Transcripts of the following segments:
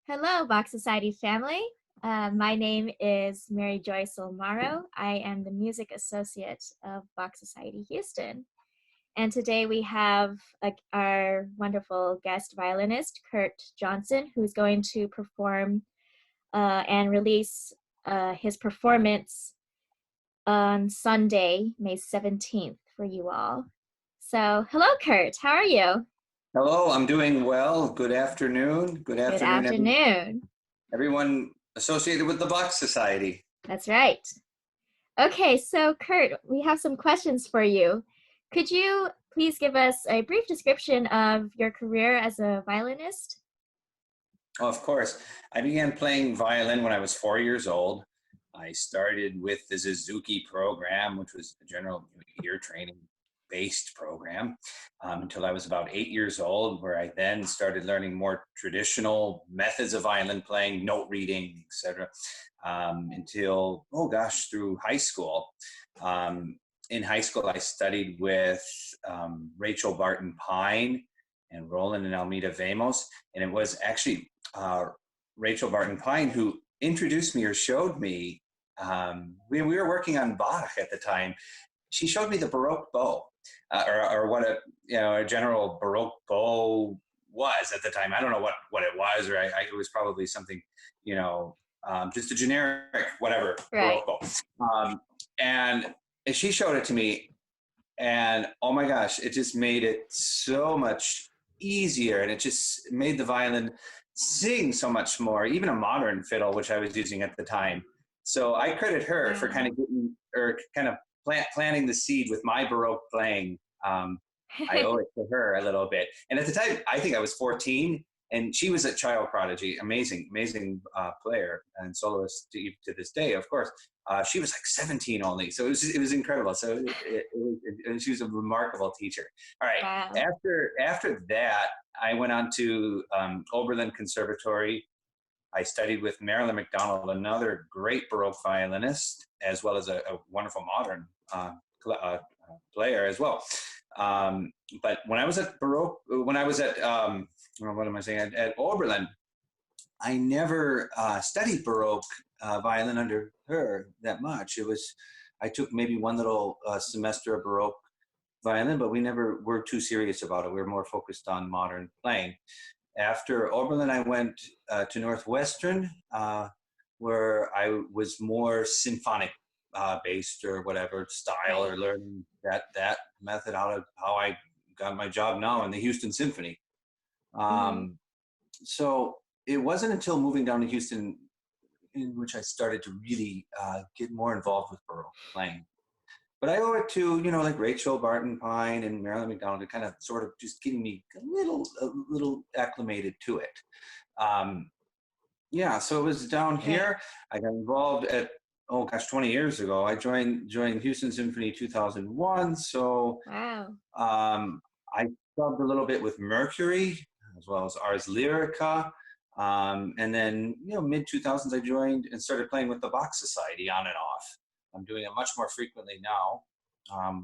Hello, Bach Society family. My name is Mary Joy Silmaro. I am the Music Associate of Bach Society Houston. And today we have our wonderful guest violinist, Kurt Johnson, who's going to perform and release his performance on Sunday, May 17th for you all. So hello, Kurt. How are you? Hello, I'm doing well. Good afternoon. Good Good afternoon, afternoon. everyone associated with the Bach Society. That's right. Okay, so Kurt, we have some questions for you. Could you please give us a brief description of your career as a violinist? Oh, of course. I began playing violin when I was 4 years old. I started with the Suzuki program, which was a general ear training based program, until I was about 8 years old, where I then started learning more traditional methods of violin playing, note reading, etc. Until, oh gosh, through high school. In high school, I studied with Rachel Barton Pine and Roland and Almeida Vamos, and it was actually Rachel Barton Pine who introduced me or showed me. We were working on Bach at the time. She showed me the Baroque bow, or what a general Baroque bow was at the time. I don't know what it was, or it was probably something, just a generic whatever Right. Baroque bow. And she showed it to me, and oh my gosh, it just made it so much easier, and it just made the violin sing so much more, even a modern fiddle, which I was using at the time. So I credit her for kind of getting, or kind of planting the seed with my Baroque playing. I owe it to her a little bit. And at the time, I think I was 14, and she was a child prodigy, amazing player and soloist to this day, of course. She was like 17 only, so it was incredible. So and she was a remarkable teacher. All right, Wow. after that, I went on to Oberlin Conservatory. I studied with Marilyn McDonald, another great Baroque violinist, as well as a wonderful modern player as well. But when I was at Baroque, what am I saying, at Oberlin, I never studied Baroque violin under her that much. I took maybe one little semester of Baroque violin, but we never were too serious about it. We were more focused on modern playing. After Oberlin, I went to Northwestern, where I was more symphonic based or whatever style, or learning that method out of how I got my job now in the Houston Symphony. So it wasn't until moving down to Houston in which I started to really get more involved with Baroque playing. But I owe it to, like Rachel Barton Pine and Marilyn McDonald, to kind of sort of just getting me a little acclimated to it. So it was down here. I got involved at, 20 years ago. I joined Houston Symphony 2001. So Wow. I subbed a little bit with Mercury, as well as Ars Lyrica. And then, mid 2000s, I joined and started playing with the Bach Society on and off. I'm doing it much more frequently now,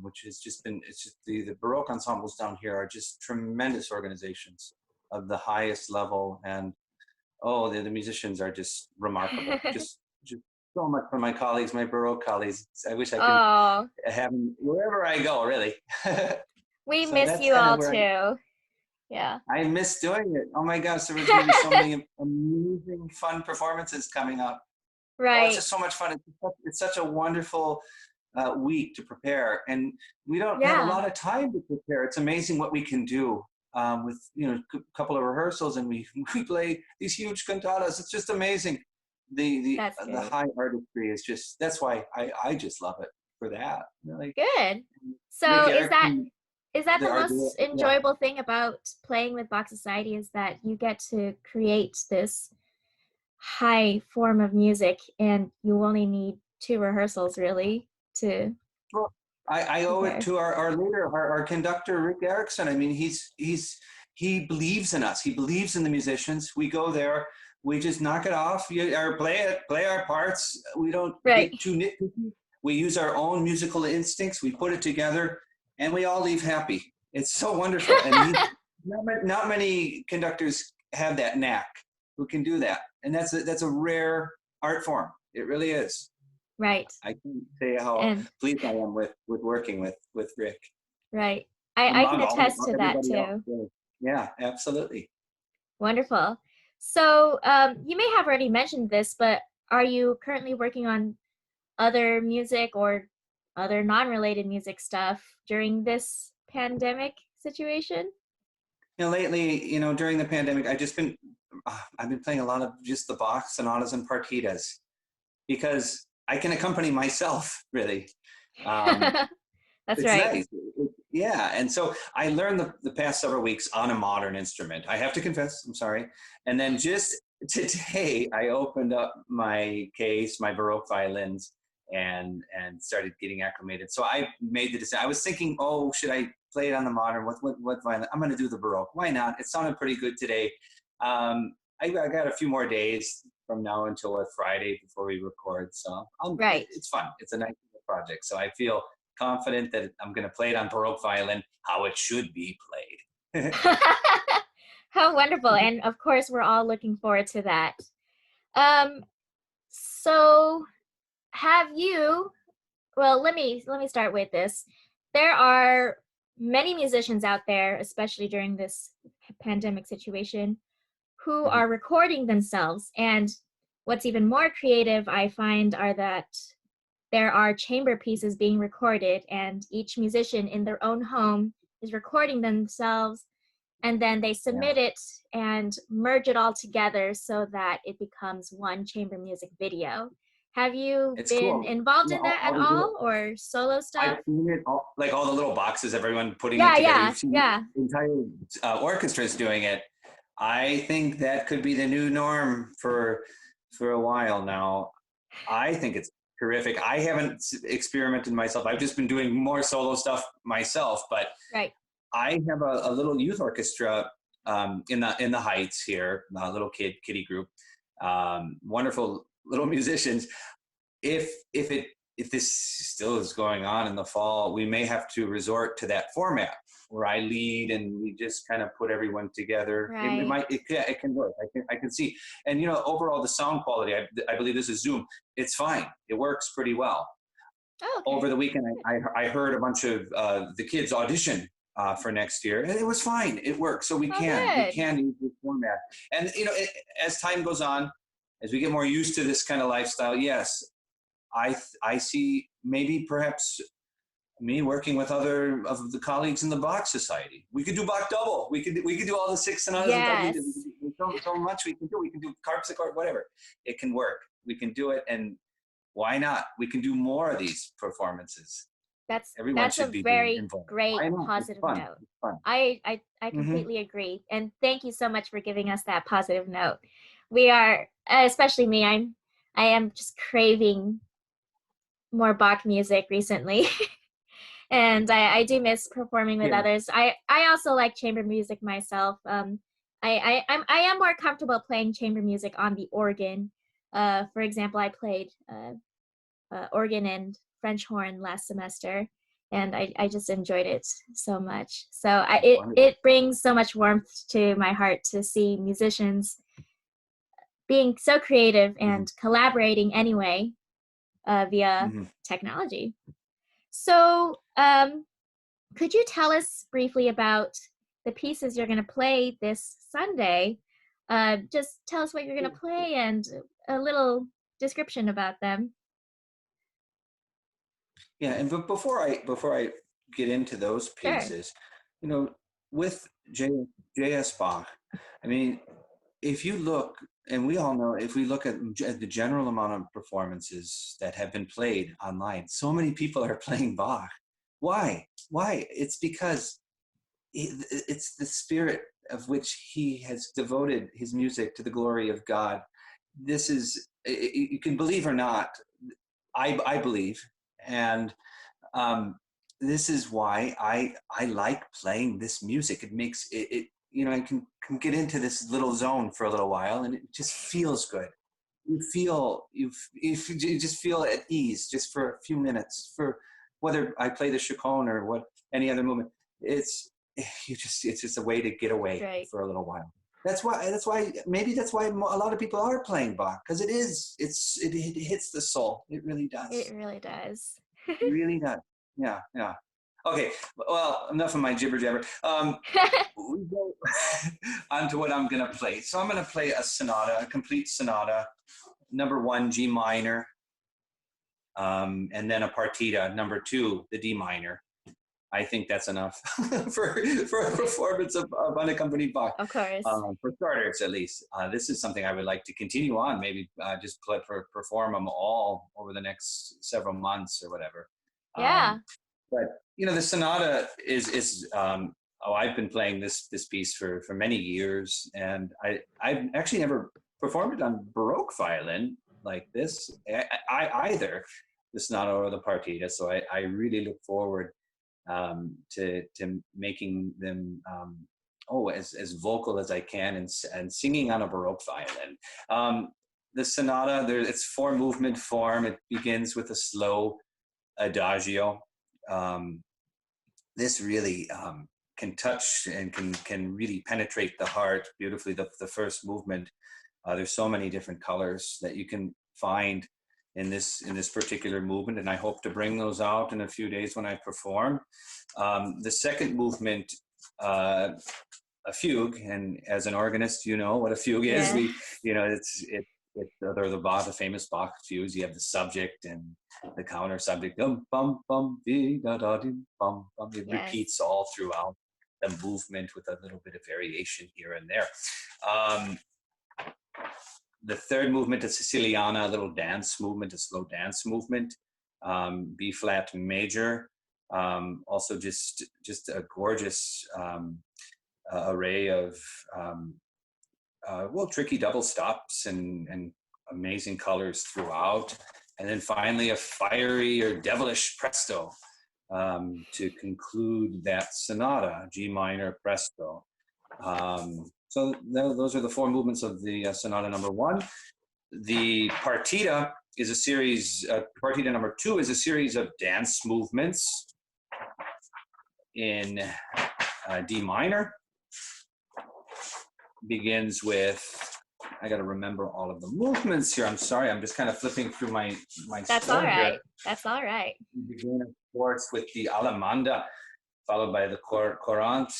which has just been, it's just the Baroque ensembles down here are just tremendous organizations of the highest level. And, the musicians are just remarkable. just so much for my colleagues, my Baroque colleagues. I wish I could have them wherever I go, really. We miss you all too. Yeah. I miss doing it. Oh my gosh, there was going to be so many amazing, fun performances coming up. Right. It's just so much fun. It's such a wonderful week to prepare, and we don't have a lot of time to prepare. It's amazing what we can do with a couple of rehearsals, and we play these huge cantatas. It's just amazing. The high artistry is just, that's why I just love it for that. Really. Good. So is that the most enjoyable thing about playing with Bach Society, is that you get to create this high form of music and you only need 2 rehearsals really to I owe it to our leader, our conductor, Rick Erickson. I mean, he believes in us. He believes in the musicians. We go there, we just knock it off, play our parts. We don't get too nitpicky. We use our own musical instincts. We put it together, and we all leave happy. It's so wonderful. And not many conductors have that knack. who can do that. And that's a rare art form. It really is. Right. I can't say how And pleased I am with working with Rick right. and I can Mog, attest to that everybody else. too. Really. Yeah, absolutely. Wonderful. So, you may have already mentioned this, but are you currently working on other music or other non-related music stuff during this pandemic situation? Lately, during the pandemic, I've been playing a lot of just the Bach sonatas and partitas because I can accompany myself really. Um, That's it's right. nice. Yeah. And so I learned the past several weeks on a modern instrument. I have to confess, I'm sorry. And then just today, I opened up my case, my Baroque violins, and started getting acclimated. So I made the decision. I was thinking, oh, should I play it on the modern? What violin? I'm going to do the Baroque. Why not? It sounded pretty good today. I got a few more days from now until Friday before we record. So Right. it's fun. It's a nice project. So I feel confident that I'm going to play it on Baroque violin how it should be played. How wonderful. And of course, we're all looking forward to that. Um, so have you, well, let me start with this. There are many musicians out there, especially during this pandemic situation, who Mhm. are recording themselves. And what's even more creative, I find, are that there are chamber pieces being recorded, and each musician in their own home is recording themselves, and then they Yeah, submit it and merge it all together so that it becomes one chamber music video. Have you it's been cool. involved in that How at to do it. all, or solo I've stuff? seen it, like all the little boxes, everyone putting it Yeah, together. yeah, You've seen yeah. entire orchestras doing it. I think that could be the new norm for a while now. I think it's terrific. I haven't experimented myself. I've just been doing more solo stuff myself, but Right. I have a little youth orchestra in the Heights here, a little kiddie group, wonderful little musicians. If this still is going on in the fall, we may have to resort to that format where I lead and we just kind of put everyone together. Right. It can work. I can see. And overall the sound quality. I believe this is Zoom. It's fine. It works pretty well. Oh, Over okay. the weekend, I heard a bunch of the kids audition for next year, and it was fine. It worked. So Oh, we good. can use this format. And as time goes on, as we get more used to this kind of lifestyle, yes, I see maybe perhaps me working with other of the colleagues in the Bach Society. We could do Bach double. We could do all the six sonatas and partitas. Yes. So much we can do. We can do harpsichord, whatever. It can work. We can do it, and why not? We can do more of these performances. Everyone That's a should be very involved. great Why not? It's positive fun. note. It's fun. I Mm-hmm. completely agree. And thank you so much for giving us that positive note. We are, especially me, I am just craving more Bach music recently. And I do miss performing with Yeah. others. I also like chamber music myself. I am more comfortable playing chamber music on the organ. For example, I played organ and French horn last semester, and I just enjoyed it so much. So Wonderful. it brings so much warmth to my heart to see musicians being so creative Mm-hmm. and collaborating anyway via Mm-hmm. technology. So, could you tell us briefly about the pieces you're going to play this Sunday? Just tell us what you're going to play and a little description about them. Yeah, and but before I get into those Sure. pieces, you know, with J, J.S. Bach, I mean, if you look, and we all know, if we look at the general amount of performances that have been played online, so many people are playing Bach. Why? Why? It's because it's the spirit of which he has devoted his music to the glory of God. This is, you can believe or not, I believe, and um, this is why I like playing this music. It makes it I can get into this little zone for a little while, and it just feels good. You just feel at ease just for a few minutes. For whether I play the chaconne or any other movement, it's just a way to get away Right. for a little while. That's why maybe that's why a lot of people are playing Bach, because it hits the soul. It really It does. really does. It really does. Yeah, yeah. Okay, well, enough of my jibber jabber. We go on to what I'm gonna play. So I'm gonna play a sonata, a complete sonata, number 1 G minor, and then a partita, number 2, the D minor. I think that's enough for a performance of unaccompanied Bach, Of course. for starters at least. This is something I would like to continue on, maybe just perform them all over the next several months or whatever. Yeah. But the sonata is I've been playing this piece for many years, and I've actually never performed it on Baroque violin like this, either the sonata or the partita. So I really look forward to making them as vocal as I can, and singing on a Baroque violin. The sonata, it's 4-movement form. It begins with a slow adagio. This really can touch and can really penetrate the heart beautifully. The first movement, there's so many different colors that you can find in this particular movement, and I hope to bring those out in a few days when I perform. The second movement, a fugue, and as an organist, you know what a fugue is. Yeah. They're the famous Bach fugues. You have the subject and the counter subject. Bum bum bum dee, da da dee, bum bum. It Yes. repeats all throughout the movement with a little bit of variation here and there. The third movement is Siciliana, a little dance movement, a slow dance movement. B flat major. Also just a gorgeous array of tricky double stops and amazing colors throughout. And then finally a fiery or devilish presto to conclude that sonata, G minor presto. So those are the 4 movements of the sonata number 1. The partita is a series, partita number 2 is a series of dance movements in D minor. Begins with, I got to remember all of the movements here. I'm sorry, I'm just kind of flipping through my That's score all right. here. That's all right. We begin, of course, with the Alamanda, followed by the Courant,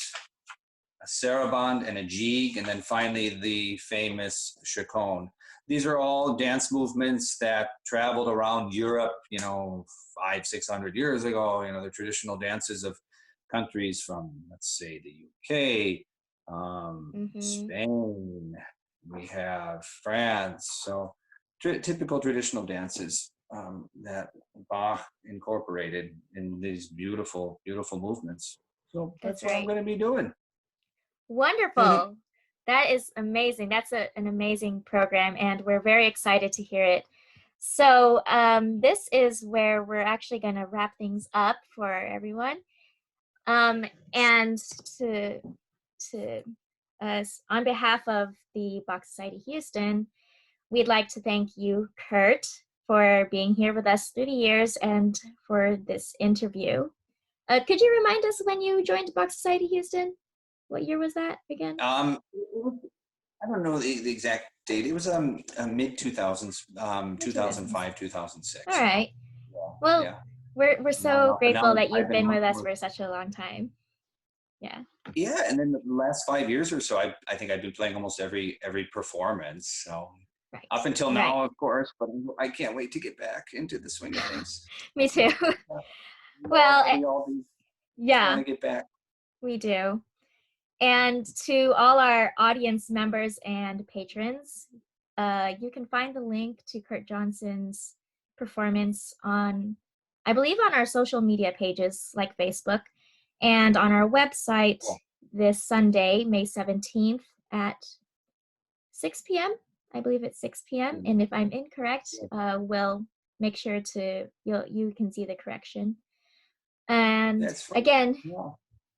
a saraband, and a jig, and then finally the famous chaconne. These are all dance movements that traveled around Europe, 500-600 years ago. The traditional dances of countries from, let's say, the UK, Spain, we have France. So typical traditional dances that Bach incorporated in these beautiful, beautiful movements. So That's that's what I'm right. going to be doing. Wonderful. That is amazing. That's an amazing program, and we're very excited to hear it. So this is where we're actually going to wrap things up for everyone. And on behalf of the Bach Society Houston, we'd like to thank you, Kurt, for being here with us through the years and for this interview. Could you remind us when you joined Bach Society Houston? What year was that again? I don't know the exact date. It was mid 2000s, 2005, 2006. All right. Yeah. Well, yeah. we're so grateful that I've you've been with us for for such a long time. Yeah. Yeah, and then the last 5 years or so, I think I've been playing almost every performance. So Right. up until now, of course, but I can't wait to get back into the swing of things. Me too. Well, we all do. Yeah, Want to get back. We do. And to all our audience members and patrons, you can find the link to Kurt Johnson's performance on, I believe, on our social media pages like Facebook, and on our website this Sunday, May 17th at 6 p.m. I believe it's 6 p.m. And if I'm incorrect, we'll make sure you can see the correction. And again,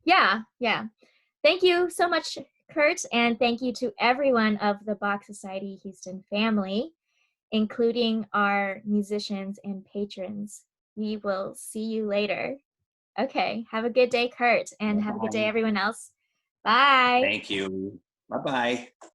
yeah. Thank you so much, Kurt, and thank you to everyone of the Bach Society Houston family, including our musicians and patrons. We will see you later. Okay, have a good day, Kurt, and have a good day, everyone else. Bye. Thank you. Bye-bye.